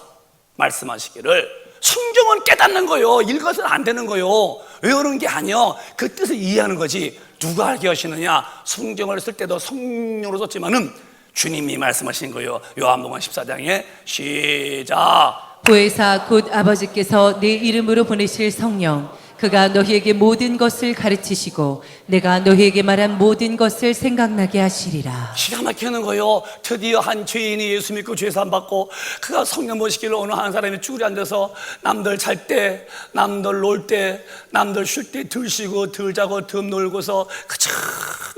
말씀하시기를. 성경은 깨닫는 거예요. 읽어서는 안 되는 거예요. 외우는 게 아니요, 그 뜻을 이해하는 거지. 누가 알게 하시느냐? 성경을 쓸 때도 성령으로 썼지만은 주님이 말씀하신 거예요. 요한복음 14장에 시작. 보혜사 곧 아버지께서 내 이름으로 보내실 성령, 그가 너희에게 모든 것을 가르치시고 내가 너희에게 말한 모든 것을 생각나게 하시리라. 기가 막히는 거예요. 드디어 한 죄인이 예수 믿고 죄사함 받고 그가 성령 모시기를 어느 한 사람이 쭈그려 앉아서 남들 잘 때, 남들 놀 때, 남들 쉴 때 덜 쉬고 덜 자고 덜 놀고서 그저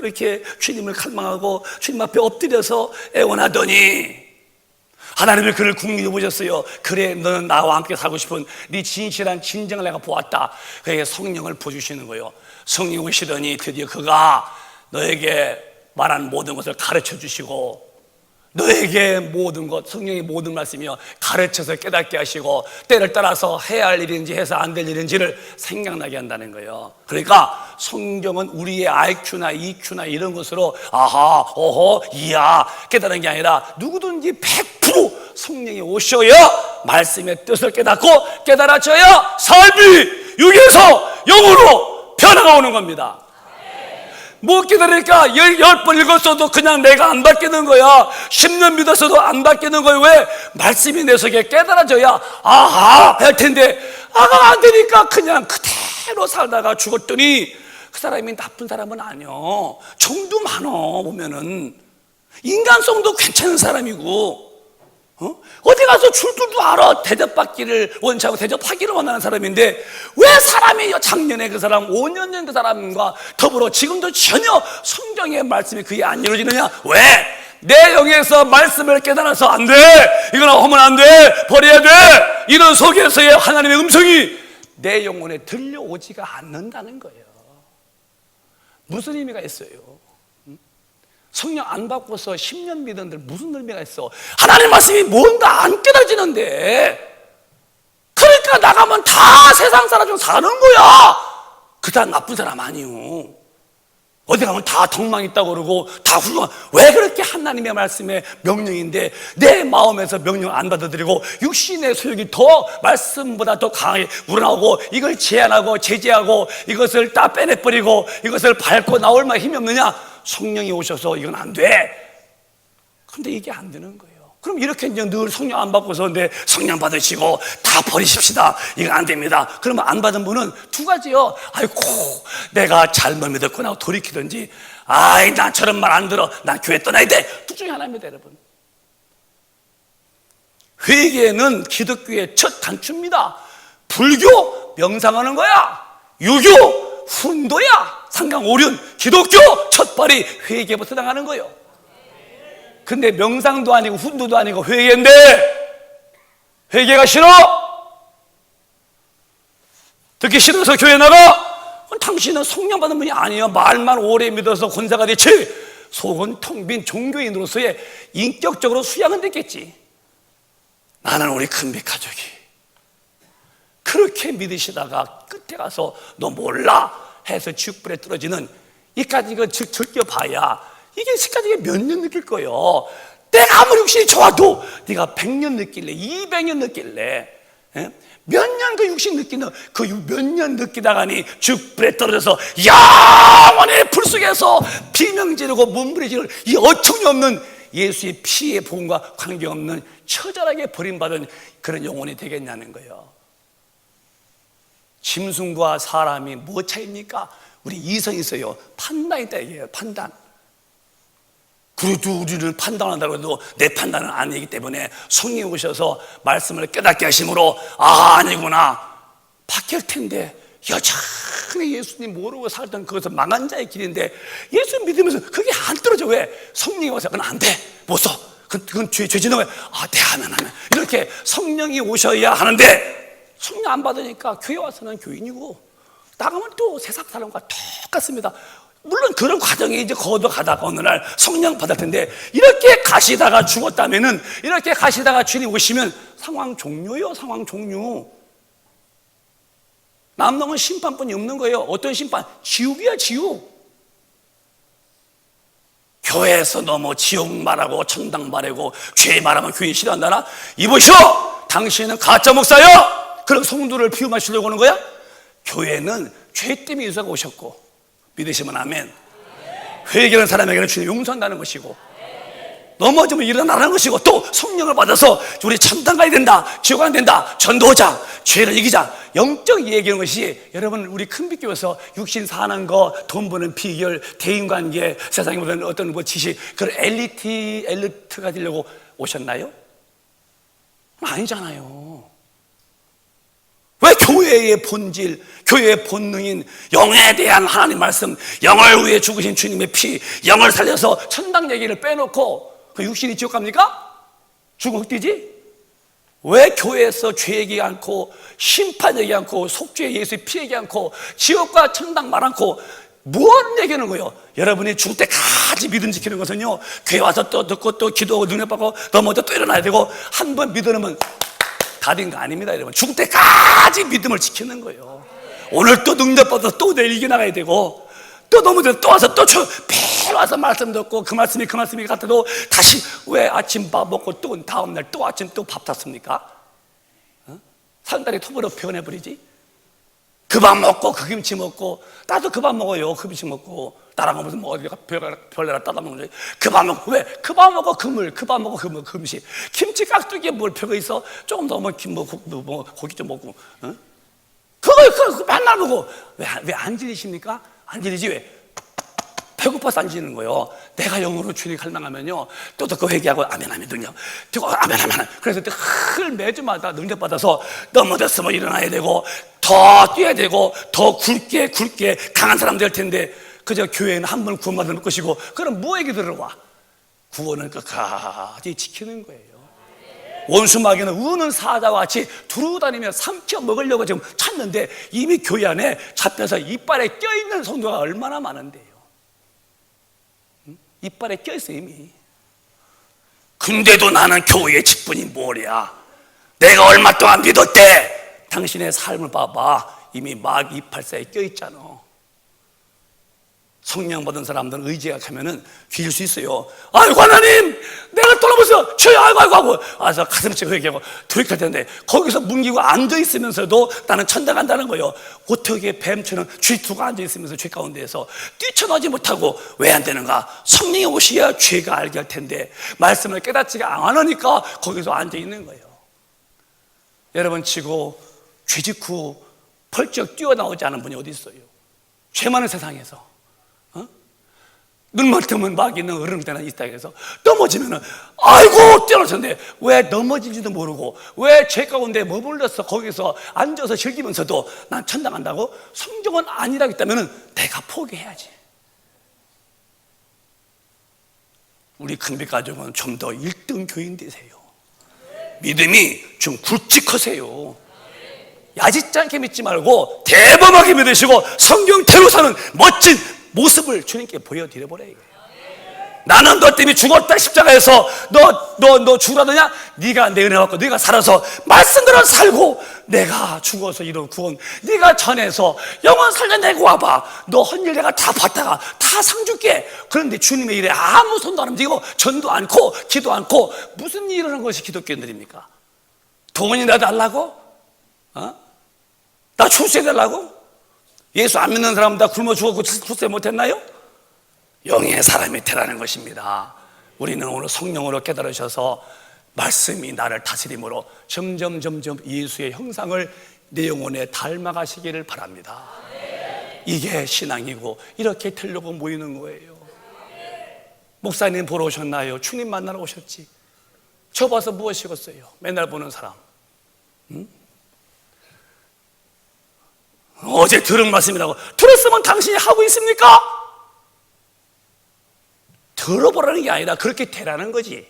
이렇게 주님을 갈망하고 주님 앞에 엎드려서 애원하더니 하나님이 그를 궁리해 보셨어요. 그래, 너는 나와 함께 살고 싶은 네 진실한 진정을 내가 보았다. 그에게 성령을 부어주시는 거예요. 성령 오시더니 드디어 그가 너에게 말한 모든 것을 가르쳐 주시고, 너에게 모든 것, 성령의 모든 말씀이요 가르쳐서 깨닫게 하시고, 때를 따라서 해야 할 일인지 해서 안 될 일인지를 생각나게 한다는 거예요. 그러니까 성경은 우리의 IQ나 EQ나 이런 것으로 아하, 어허, 이야 깨달은 게 아니라 누구든지 100% 성령이 오셔야 말씀의 뜻을 깨닫고 깨달아져야 삶이 육에서 영으로 변화가 오는 겁니다. 못 깨달으니까 10번 읽었어도 그냥 내가 안 바뀌는 거야. 10년 믿었어도 안 바뀌는 거야. 왜? 말씀이 내 속에 깨달아져야 아하 할 텐데, 아가 안 되니까 그냥 그대로 살다가 죽었더니 그 사람이 나쁜 사람은 아니요. 정도 많어. 보면은 인간성도 괜찮은 사람이고, 어디 가서 줄줄도 알아. 대접받기를 원하고 대접하기를 원하는 사람인데, 왜 사람이 작년에 그 사람, 5년 전 그 사람과 더불어 지금도 전혀 성경의 말씀이 그게 안 이루어지느냐? 왜? 내 영에서 말씀을 깨달아서 안 돼, 이거는 하면 안 돼, 버려야 돼, 이런 속에서의 하나님의 음성이 내 영혼에 들려오지가 않는다는 거예요. 무슨 의미가 있어요? 성령 안 받고서 10년 믿었는데 무슨 의미가 있어? 하나님 말씀이 뭔가 안 깨달아지는데, 그러니까 나가면 다 세상 사람 중 사는 거야. 그 사람 나쁜 사람 아니요. 어디 가면 다 덕망 있다고 그러고 다 훌륭한. 왜 그렇게 하나님의 말씀의 명령인데 내 마음에서 명령 안 받아들이고 육신의 소욕이 더 말씀보다 더 강하게 우러나오고 이걸 제한하고 제재하고 이것을 다 빼내버리고 이것을 밟고 나올 만 힘이 없느냐? 성령이 오셔서 이건 안 돼. 근데 이게 안 되는 거예요. 그럼 이렇게 이제 늘 성령 안 받고서 내 성령 받으시고 다 버리십시다. 이건 안 됩니다. 그러면 안 받은 분은 두 가지요. 아이고, 내가 잘못 믿었구나 하고 돌이키든지, 아이, 난 저런 말 안 들어. 난 교회 떠나야 돼. 둘 중에 하나입니다, 여러분. 회개는 기독교의 첫 단추입니다. 불교 명상하는 거야. 유교 훈도야. 상강오륜 기독교 첫 발이 회개부터 나가는 거예요. 근데 명상도 아니고 훈도도 아니고 회개인데 회개가 싫어? 듣기 싫어서 교회 나가? 그럼 당신은 성령 받은 분이 아니에요. 말만 오래 믿어서 권사가 됐지 속은 텅 빈 종교인으로서의 인격적으로 수양은 됐겠지. 나는 우리 큰빛 가족이 그렇게 믿으시다가 끝에 가서 너 몰라 해서 지옥불에 떨어지는 이까지 이거 즐겨봐야 이게 시까지 몇 년 느낄 거예요. 내가 아무리 육신이 좋아도 네가 100년 느낄래 200년 느낄래 몇 년 그 육신 느끼는 그 몇 년 느끼다가니 지옥불에 떨어져서 영원의 불 속에서 비명 지르고 몸부림치는 이 어처구니 없는 예수의 피의 복음과 관계없는 처절하게 버림받은 그런 영혼이 되겠냐는 거예요. 짐승과 사람이 뭐 차이입니까? 우리 이성이 있어요. 판단이 있다 얘기해요. 판단. 그래도 우리는 판단한다고 해도 내 판단은 아니기 때문에 성령이 오셔서 말씀을 깨닫게 하심으로 아니구나 바뀔 텐데 여전히 예수님 모르고 살던 그것은 망한 자의 길인데 예수 믿으면서 그게 안 떨어져. 왜? 성령이 와서 그건 안 돼 못 써. 그건 죄짓는 거야. 네 하면 이렇게 성령이 오셔야 하는데 성령 안 받으니까 교회 와서는 교인이고 나가면 또 세상 사람과 똑같습니다. 물론 그런 과정이 이제 거듭가다가 어느 날 성령 받을 텐데 이렇게 가시다가 죽었다면은 이렇게 가시다가 주님 오시면 상황 종료요. 상황 종료. 남는 심판뿐이 없는 거예요. 어떤 심판? 지옥이야 지옥. 교회에서 너무 지옥 말하고 천당 말하고 죄 말하면 교회 싫어한다나? 이보시오! 당신은 가짜 목사요? 그럼 성도를 비움하시려고 하는 거야? 교회는 죄 때문에 예수가 오셨고 믿으시면 아멘. 회개하는 사람에게는 주님 용서한다는 것이고 넘어지면 일어나라는 것이고 또 성령을 받아서 우리 천당 가야 된다 지옥 안 된다 전도하자 죄를 이기자 영적 얘기하는 것이 여러분 우리 큰빛교에서 육신 사는 거 돈 버는 비결 대인관계 세상에 보는 어떤 뭐 지식 그런 엘리트가 되려고 오셨나요? 아니잖아요. 왜 교회의 본질, 교회의 본능인 영에 대한 하나님 말씀, 영을 위해 죽으신 주님의 피, 영을 살려서 천당 얘기를 빼놓고 그 육신이 지옥 갑니까? 죽어 흑되지? 왜 교회에서 죄 얘기 않고 심판 얘기 않고 속죄 예수의 피 얘기 않고 지옥과 천당 말 않고 무엇 얘기하는 거예요? 여러분이 죽을 때까지 믿음 지키는 것은요 교회 와서 또 듣고 또 기도하고 눈에 빠고 넘어져 또 일어나야 되고 한 번 믿으면 다 된 거 아닙니다. 여러분 죽을 때까지 믿음을 지키는 거예요. 오늘 또 능력받아서 또 내일 이겨나가야 되고 또 넘어져서 또 와서 또 매일 와서 말씀 듣고 그 말씀이 같아도 다시 왜 아침 밥 먹고 또 다음날 또 아침 또 밥 탔습니까? 상다리 톱으로 표현해버리지. 그 밥 먹고 그 김치 먹고 나도 그 밥 먹어요. 그 김치 먹고 나랑 무슨 뭐 어디가 별내라 따다 먹는 거지. 그 밥 먹고 왜? 그 밥 먹고 그물 그 밥 먹고 그물 그 음식 김치 깍두기에 뭘 별거 있어? 조금 더 뭐 고기 좀 먹고 그거 맨날 먹고 왜 안 질리십니까? 안 질리지 왜? 배고파서 안 지는 거예요. 내가 영으로 주님 갈망하면요 또 그 회개하고 아멘 능력 되고 아멘 그래서 늘 매주마다 능력 받아서 넘어졌으면 일어나야 되고 더 뛰어야 되고 더 굵게 강한 사람 될 텐데 그저 교회는 한 번 구원받을 것이고 그럼 뭐에게 들어와? 구원을 끝까지 지키는 거예요. 원수마귀는 우는 사자와 같이 두루다니며 삼켜 먹으려고 지금 찾는데 이미 교회 안에 잡혀서 이빨에 껴있는 성도가 얼마나 많은데요. 이빨에 껴있어 이미. 근데도 나는 교회의 직분이 뭐랴? 내가 얼마 동안 믿었대? 당신의 삶을 봐봐. 이미 마귀 이빨 사이에 껴있잖아. 성령 받은 사람들은 의지가 가면은 빌 수 있어요. 아이고 하나님, 내가 떠나보세요. 주여, 아이고 하고 와서 가슴 치고 얘기하고 도익할 텐데, 거기서 뭉기고 앉아 있으면서도 나는 천당 간다는 거예요. 어떻게 뱀처럼 쥐투가 앉아 있으면서 죄 가운데에서 뛰쳐나오지 못하고 왜 안 되는가? 성령이 오셔야 죄가 알게 할 텐데 말씀을 깨닫지가 않으니까 거기서 앉아 있는 거예요. 여러분 치고 죄 짓고 펄쩍 뛰어나오지 않은 분이 어디 있어요? 죄 많은 세상에서 눈만 뜨면 막 있는 어른들은 이 땅에서 넘어지면은 아이고 뛰어나셨는데 왜 넘어진지도 모르고 왜 죄 가운데 머물러서 거기서 앉아서 즐기면서도 난 천당 간다고? 성경은 아니라고 했다면은 내가 포기해야지. 우리 큰빛 가족은 좀 더 1등 교인 되세요. 믿음이 좀 굵직하세요. 야짓지 않게 믿지 말고 대범하게 믿으시고 성경대로 사는 멋진 모습을 주님께 보여드려 보라 이거예요. 나는 너 때문에 죽었다 십자가에서 너 죽으라더냐? 네가 내 은혜 받고 네가 살아서 말씀대로 살고 내가 죽어서 이룬 구원 네가 전해서 영원 살려내고 와봐. 너 헌일 내가 다 받다가 다 상 줄게. 그런데 주님의 일에 아무 손도 안 움직이고 전도 않고 기도 않고 무슨 일을 하는 것이 기독교인들입니까? 돈이나 달라고? 나 출세해달라고? 예수 안 믿는 사람 다 굶어 죽었고 출세 못했나요? 영의 사람이 되라는 것입니다. 우리는 오늘 성령으로 깨달으셔서 말씀이 나를 다스림으로 점점 예수의 형상을 내 영혼에 닮아가시기를 바랍니다. 이게 신앙이고 이렇게 되려고 모이는 거예요. 목사님 보러 오셨나요? 주님 만나러 오셨지. 저 봐서 무엇이겠어요? 맨날 보는 사람. 어제 들은 말씀이라고 들었으면 당신이 하고 있습니까? 들어보라는 게 아니라 그렇게 되라는 거지.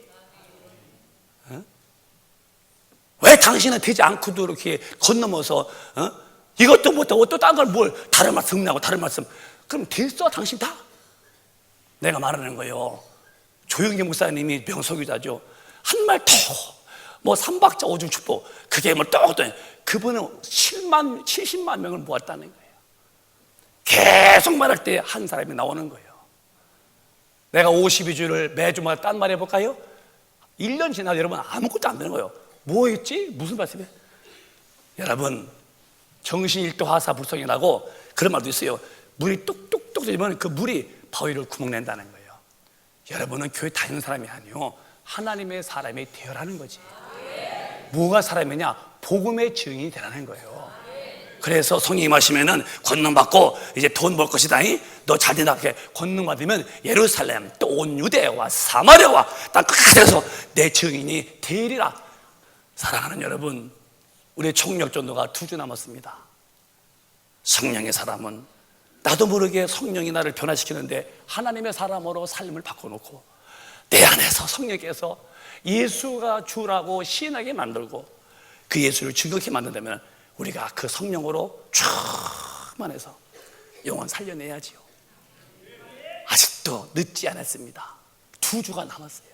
왜 당신은 되지 않고도 이렇게 건너면서 이것도 못하고 또 딴 걸 뭘 다른 말씀 듣냐고 다른 말씀. 그럼 됐어 당신 다? 내가 말하는 거예요. 조영기 목사님이 명석유자죠. 한 말 더 뭐 삼박자 오중 축복 그게 뭐 또 그분은 70만 명을 모았다는 거예요. 계속 말할 때 한 사람이 나오는 거예요. 내가 52주를 매주마다 딴 말 해볼까요? 1년 지나도 여러분 아무것도 안 되는 거예요. 뭐 했지? 무슨 말씀이에요? 여러분 정신일도 화사불성이라고 그런 말도 있어요. 물이 뚝뚝뚝 쏘면 그 물이 바위를 구멍 낸다는 거예요. 여러분은 교회 다니는 사람이 아니요 하나님의 사람이 되어라는 거지. 뭐가 사람이냐? 복음의 증인이 되라는 거예요. 그래서 성령님 하시면은 권능 받고 이제 돈 벌 것이다. 너 잘 된다. 권능 받으면 예루살렘 또 온 유대와 사마리아와 땅 끝에서 내 증인이 되리라. 사랑하는 여러분, 우리의 총력 전도가 2주 남았습니다. 성령의 사람은 나도 모르게 성령이 나를 변화시키는데 하나님의 사람으로 삶을 바꿔놓고 내 안에서 성령께서 예수가 주라고 시인하게 만들고 그 예수를 즐겁게 만든다면 우리가 그 성령으로 충만해서 영혼 살려내야지요. 아직도 늦지 않았습니다. 2주가 남았어요.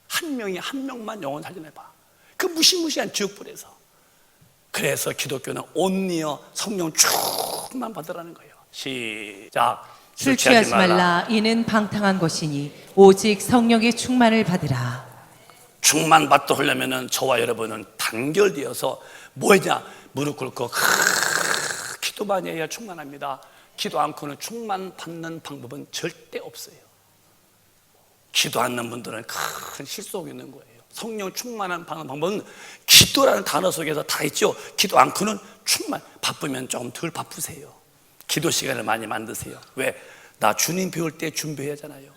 한 명이 한 명만 영혼 살려내봐. 그 무시무시한 지옥불에서. 그래서 기독교는 온리어 성령 충만 받으라는 거예요. 시작. 술 취하지 말라. 이는 방탕한 것이니 오직 성령의 충만을 받으라. 충만 받도 하려면은 저와 여러분은 단결되어서 뭐냐? 무릎 꿇고 기도만 해야 충만합니다. 기도 않고는 충만 받는 방법은 절대 없어요. 기도 않는 분들은 큰 실속 있는 거예요. 성령 충만한 방법은 기도라는 단어 속에서 다 있죠. 기도 않고는 충만. 바쁘면 좀 덜 바쁘세요. 기도 시간을 많이 만드세요. 왜? 나 주님 배울 때 준비해야 하잖아요.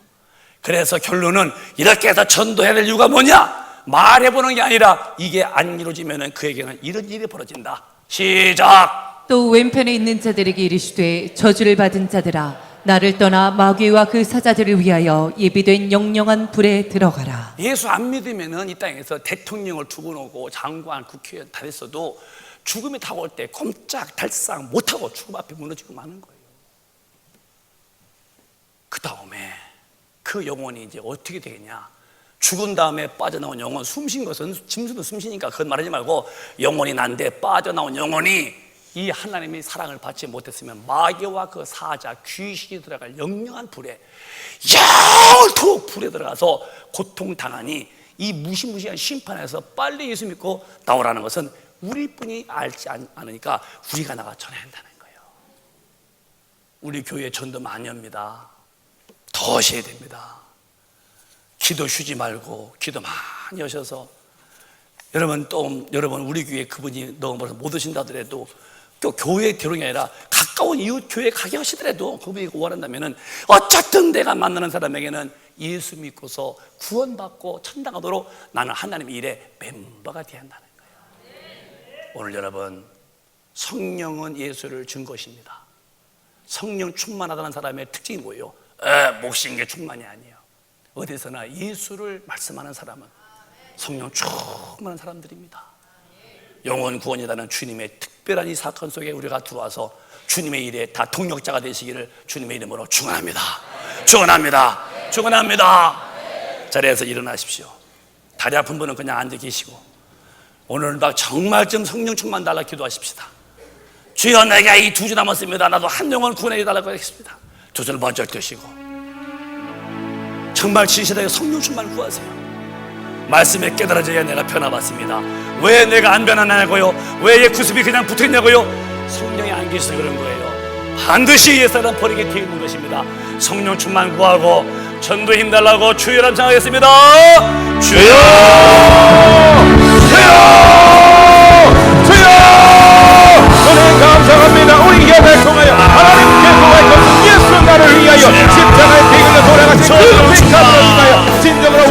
그래서 결론은 이렇게 해서 전도해야 될 이유가 뭐냐? 말해보는 게 아니라 이게 안 이루어지면 그에게는 이런 일이 벌어진다. 시작. 또 왼편에 있는 자들에게 이르시되 저주를 받은 자들아 나를 떠나 마귀와 그 사자들을 위하여 예비된 영영한 불에 들어가라. 예수 안 믿으면 이 땅에서 대통령을 두고 놓고 장관, 국회의원 다 했어도 죽음이 다가올 때 꼼짝 달싹 못하고 죽음 앞에 무너지고 마는 거예요. 그 다음에 그 영혼이 이제 어떻게 되겠냐? 죽은 다음에 빠져나온 영혼, 숨쉰 것은 짐승도 숨쉬니까 그건 말하지 말고 영혼이 난데 빠져나온 영혼이 이 하나님의 사랑을 받지 못했으면 마귀와 그 사자 귀신이 들어갈 영영한 불에 영원토록 불에 들어가서 고통당하니 이 무시무시한 심판에서 빨리 예수 믿고 나오라는 것은 우리뿐이 알지 않으니까 우리가 나가 전해야 한다는 거예요. 우리 교회 전도 많이 합니다. 더 하셔야 됩니다. 기도 쉬지 말고 기도 많이 하셔서 여러분 우리 교회 그분이 너무 못 오신다 하더라도 또 교회 대롱이 아니라 가까운 이웃 교회 가게 하시더라도 그분이 원한다면은 어쨌든 내가 만나는 사람에게는 예수 믿고서 구원받고 천당 가도록 나는 하나님의 일에 멤버가 되어야 한다는 거예요. 오늘 여러분, 성령은 예수를 준 것입니다. 성령 충만하다는 사람의 특징이 뭐예요? 목신게 충만이 아니에요. 어디서나 예수를 말씀하는 사람은 성령 충만한 사람들입니다. 영원 구원이라는 주님의 특별한 이 사건 속에 우리가 들어와서 주님의 일에 다 동력자가 되시기를 주님의 이름으로 축원합니다. 축원합니다. 축원합니다. 자리에서 일어나십시오. 다리 아픈 분은 그냥 앉아 계시고 오늘 막 정말 좀 성령 충만 달라 기도하십시다. 주여, 내가 이 2주 남았습니다. 나도 한 영혼 구원해 달라고 하겠습니다. 두 손을 번쩍 드시고 정말 진실하게 성령 충만 구하세요. 말씀에 깨달아져야 내가 변화받습니다. 왜 내가 안 변하냐고요? 왜 구습이 그냥 붙어있냐고요? 성령이 안 계셔서 그런 거예요. 반드시 옛사람 버리게 되어 있는 것입니다. 성령 충만 구하고 전도 힘달라고 주여 함청하겠습니다. 주여! 주여! 주여! 은혜 감사합니다. 우리 예배 통하여 하나님께 구하였던 예수 나를 위하여 십자가의 피 흘려 돌아가신 그 피 감사합니다. 진정으로